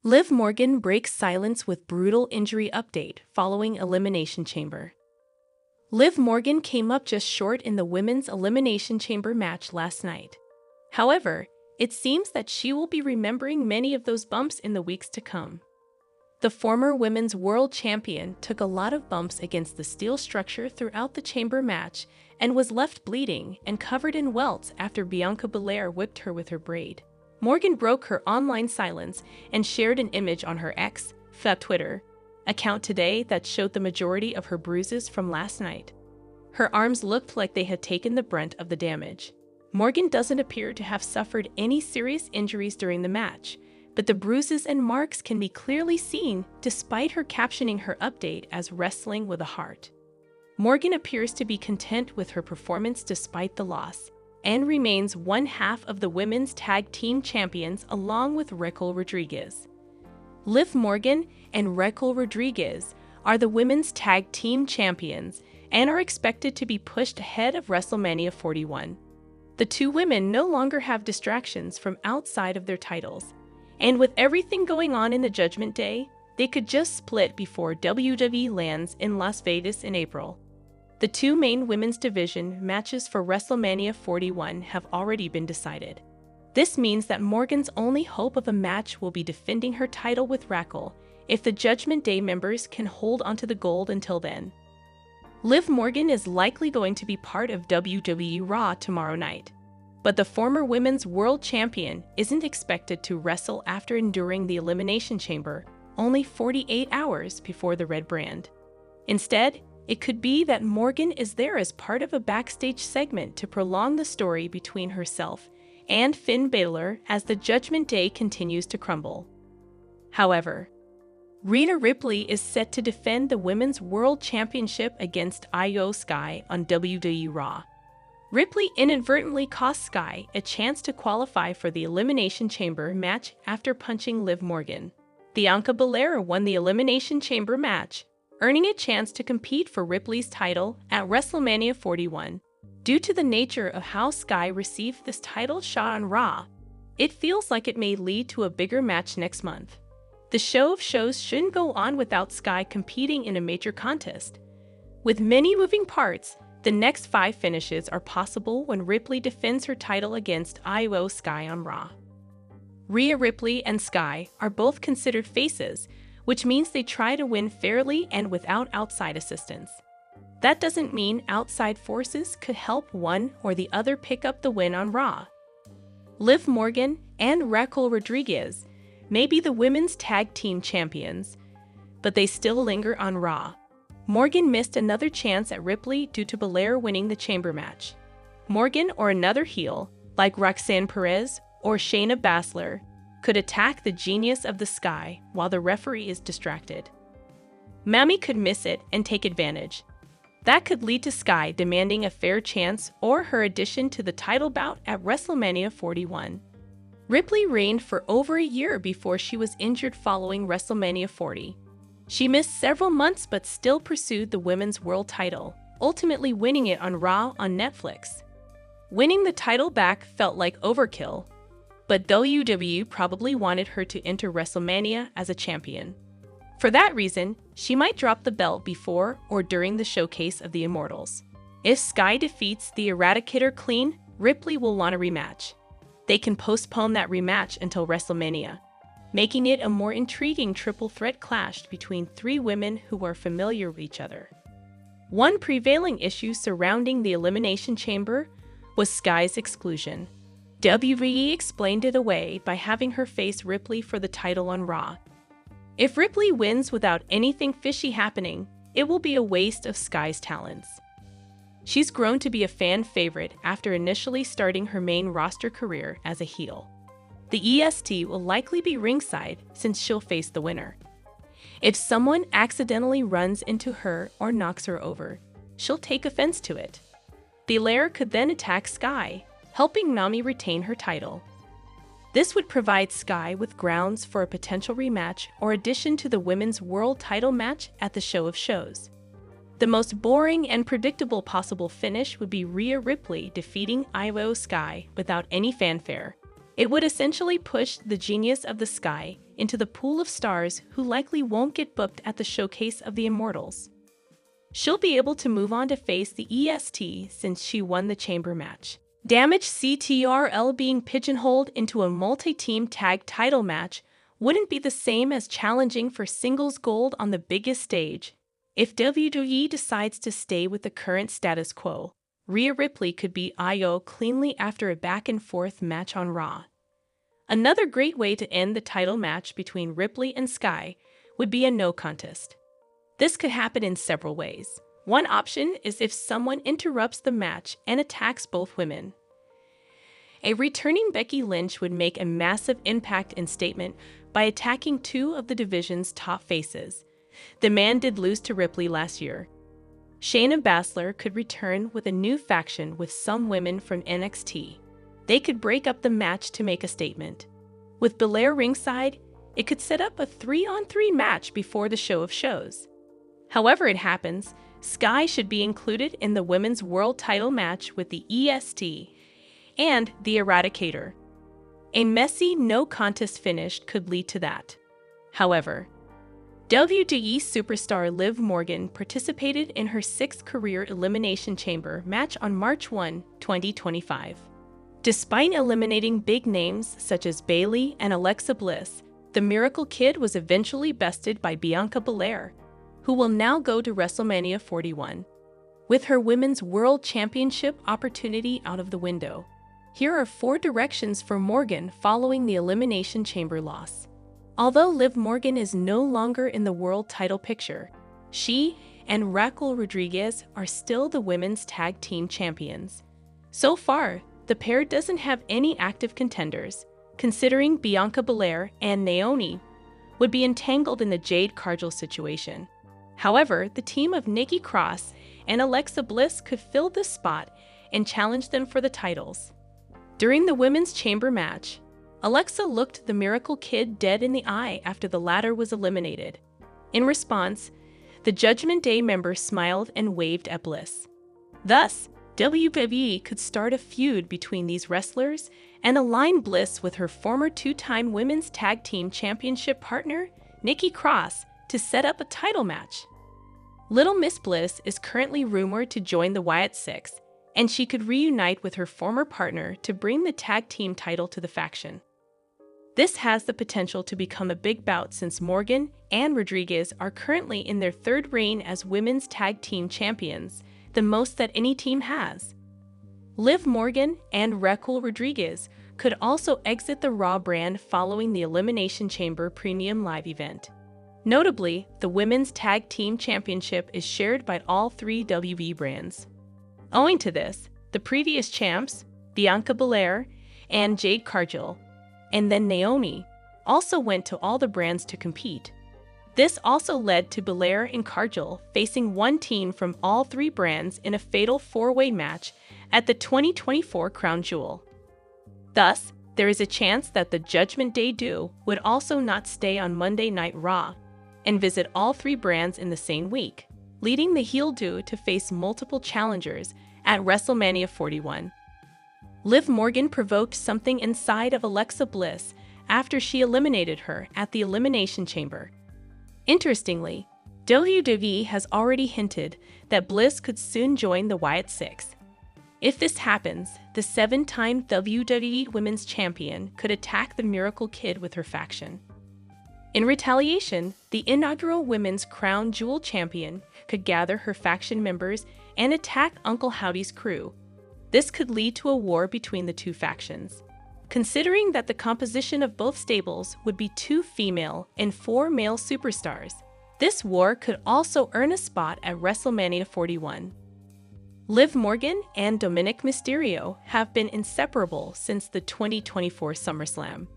Liv Morgan breaks silence with brutal injury update following Elimination Chamber. Liv Morgan came up just short in the Women's Elimination Chamber match last night. However, it seems that she will be remembering many of those bumps in the weeks to come. The former Women's World Champion took a lot of bumps against the steel structure throughout the chamber match and was left bleeding and covered in welts after Bianca Belair whipped her with her braid. Morgan broke her online silence and shared an image on her Twitter account today that showed the majority of her bruises from last night. Her arms looked like they had taken the brunt of the damage. Morgan doesn't appear to have suffered any serious injuries during the match, but the bruises and marks can be clearly seen despite her captioning her update as wrestling with a heart. Morgan appears to be content with her performance despite the loss, and remains one half of the women's tag team champions along with Raquel Rodriguez. Liv Morgan and Raquel Rodriguez are the women's tag team champions and are expected to be pushed ahead of WrestleMania 41. The two women no longer have distractions from outside of their titles, and with everything going on in the Judgment Day, they could just split before WWE lands in Las Vegas in April. The two main women's division matches for WrestleMania 41 have already been decided. This means that Morgan's only hope of a match will be defending her title with Raquel if the Judgment Day members can hold onto the gold until then. Liv Morgan is likely going to be part of WWE Raw tomorrow night, but the former Women's World Champion isn't expected to wrestle after enduring the Elimination Chamber only 48 hours before the red brand. Instead, it could be that Morgan is there as part of a backstage segment to prolong the story between herself and Finn Balor as the Judgment Day continues to crumble. However, Rhea Ripley is set to defend the Women's World Championship against Io Sky on WWE Raw. Ripley inadvertently cost Sky a chance to qualify for the Elimination Chamber match after punching Liv Morgan. Bianca Belair won the Elimination Chamber match, earning a chance to compete for Ripley's title at WrestleMania 41. Due to the nature of how Sky received this title shot on Raw, it feels like it may lead to a bigger match next month. The show of shows shouldn't go on without Sky competing in a major contest. With many moving parts, the next 5 finishes are possible when Ripley defends her title against Io Sky on Raw. Rhea Ripley and Sky are both considered faces, which means they try to win fairly and without outside assistance. That doesn't mean outside forces could help one or the other pick up the win on Raw. Liv Morgan and Raquel Rodriguez may be the women's tag team champions, but they still linger on Raw. Morgan missed another chance at Ripley due to Belair winning the chamber match. Morgan or another heel, like Roxanne Perez or Shayna Baszler, could attack the genius of the Sky while the referee is distracted. Mami could miss it and take advantage. That could lead to Sky demanding a fair chance or her addition to the title bout at WrestleMania 41. Ripley reigned for over a year before she was injured following WrestleMania 40. She missed several months but still pursued the Women's World title, ultimately winning it on Raw on Netflix. Winning the title back felt like overkill, but WWE probably wanted her to enter WrestleMania as a champion. For that reason, she might drop the belt before or during the showcase of the Immortals. If Sky defeats the Eradicator clean, Ripley will want a rematch. They can postpone that rematch until WrestleMania, making it a more intriguing triple threat clash between 3 women who are familiar with each other. One prevailing issue surrounding the Elimination Chamber was Sky's exclusion. WWE explained it away by having her face Ripley for the title on Raw. If Ripley wins without anything fishy happening, it will be a waste of Sky's talents. She's grown to be a fan favorite after initially starting her main roster career as a heel. The EST will likely be ringside since she'll face the winner. If someone accidentally runs into her or knocks her over, she'll take offense to it. Belair could then attack Sky, helping Nami retain her title. This would provide Sky with grounds for a potential rematch or addition to the Women's World title match at the Show of Shows. The most boring and predictable possible finish would be Rhea Ripley defeating Io Sky without any fanfare. It would essentially push the genius of the Sky into the pool of stars who likely won't get booked at the Showcase of the Immortals. She'll be able to move on to face the EST since she won the chamber match. Damage CTRL being pigeonholed into a multi-team tag title match wouldn't be the same as challenging for singles gold on the biggest stage. If WWE decides to stay with the current status quo, Rhea Ripley could beat Io cleanly after a back-and-forth match on Raw. Another great way to end the title match between Ripley and Sky would be a no contest. This could happen in several ways. One option is if someone interrupts the match and attacks both women. A returning Becky Lynch would make a massive impact and statement by attacking two of the division's top faces. The man did lose to Ripley last year. Shayna Baszler could return with a new faction with some women from NXT. They could break up the match to make a statement. With Belair ringside, it could set up a 3-on-3 match before the show of shows. However it happens, Sky should be included in the women's world title match with the EST and the Eradicator. A messy no-contest finish could lead to that. However, WWE superstar Liv Morgan participated in her 6th career Elimination Chamber match on March 1, 2025. Despite eliminating big names such as Bayley and Alexa Bliss, the Miracle Kid was eventually bested by Bianca Belair, who will now go to WrestleMania 41. With her Women's World Championship opportunity out of the window, here are 4 directions for Morgan following the Elimination Chamber loss. Although Liv Morgan is no longer in the world title picture, she and Raquel Rodriguez are still the women's tag team champions. So far, the pair doesn't have any active contenders, considering Bianca Belair and anoa'i would be entangled in the Jade Cargill situation. However, the team of Nikki Cross and Alexa Bliss could fill this spot and challenge them for the titles. During the women's chamber match, Alexa looked the Miracle Kid dead in the eye after the latter was eliminated. In response, the Judgment Day member smiled and waved at Bliss. Thus, WWE could start a feud between these wrestlers and align Bliss with her former 2-time Women's Tag Team Championship partner, Nikki Cross, to set up a title match. Little Miss Bliss is currently rumored to join the Wyatt Six, and she could reunite with her former partner to bring the tag team title to the faction. This has the potential to become a big bout since Morgan and Rodriguez are currently in their 3rd reign as women's tag team champions, the most that any team has. Liv Morgan and Raquel Rodriguez could also exit the Raw brand following the Elimination Chamber Premium Live event. Notably, the Women's Tag Team Championship is shared by all 3 WWE brands. Owing to this, the previous champs, Bianca Belair and Jade Cargill, and then anoa'i, also went to all the brands to compete. This also led to Belair and Cargill facing one team from all 3 brands in a fatal 4-way match at the 2024 Crown Jewel. Thus, there is a chance that the Judgment Day duo would also not stay on Monday Night Raw and visit all 3 brands in the same week, leading the heel duo to face multiple challengers at WrestleMania 41. Liv Morgan provoked something inside of Alexa Bliss after she eliminated her at the Elimination Chamber. Interestingly, WWE has already hinted that Bliss could soon join the Wyatt Six. If this happens, the 7-time WWE Women's Champion could attack the Miracle Kid with her faction. In retaliation, the inaugural Women's Crown Jewel Champion could gather her faction members and attack Uncle Howdy's crew. This could lead to a war between the 2 factions. Considering that the composition of both stables would be 2 female and 4 male superstars, this war could also earn a spot at WrestleMania 41. Liv Morgan and Dominic Mysterio have been inseparable since the 2024 SummerSlam.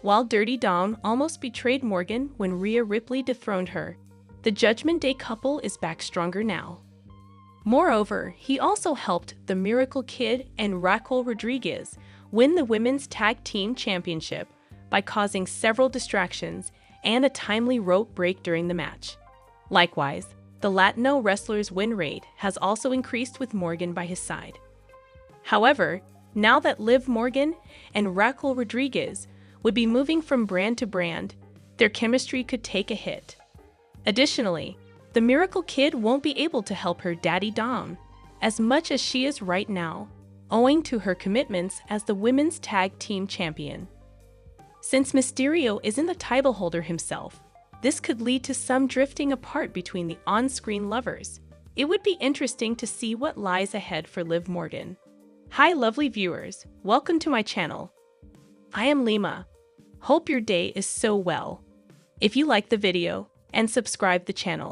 While Dirty Dom almost betrayed Morgan when Rhea Ripley dethroned her, the Judgment Day couple is back stronger now. Moreover, he also helped the Miracle Kid and Raquel Rodriguez win the Women's Tag Team Championship by causing several distractions and a timely rope break during the match. Likewise, the Latino wrestler's win rate has also increased with Morgan by his side. However, now that Liv Morgan and Raquel Rodriguez would be moving from brand to brand, their chemistry could take a hit. Additionally, the Miracle Kid won't be able to help her daddy Dom as much as she is right now, owing to her commitments as the women's tag team champion. Since Mysterio isn't the title holder himself, this could lead to some drifting apart between the on-screen lovers. It would be interesting to see what lies ahead for Liv Morgan. Hi lovely viewers, welcome to my channel. I am Lima. Hope your day is so well. If you like the video, and subscribe the channel.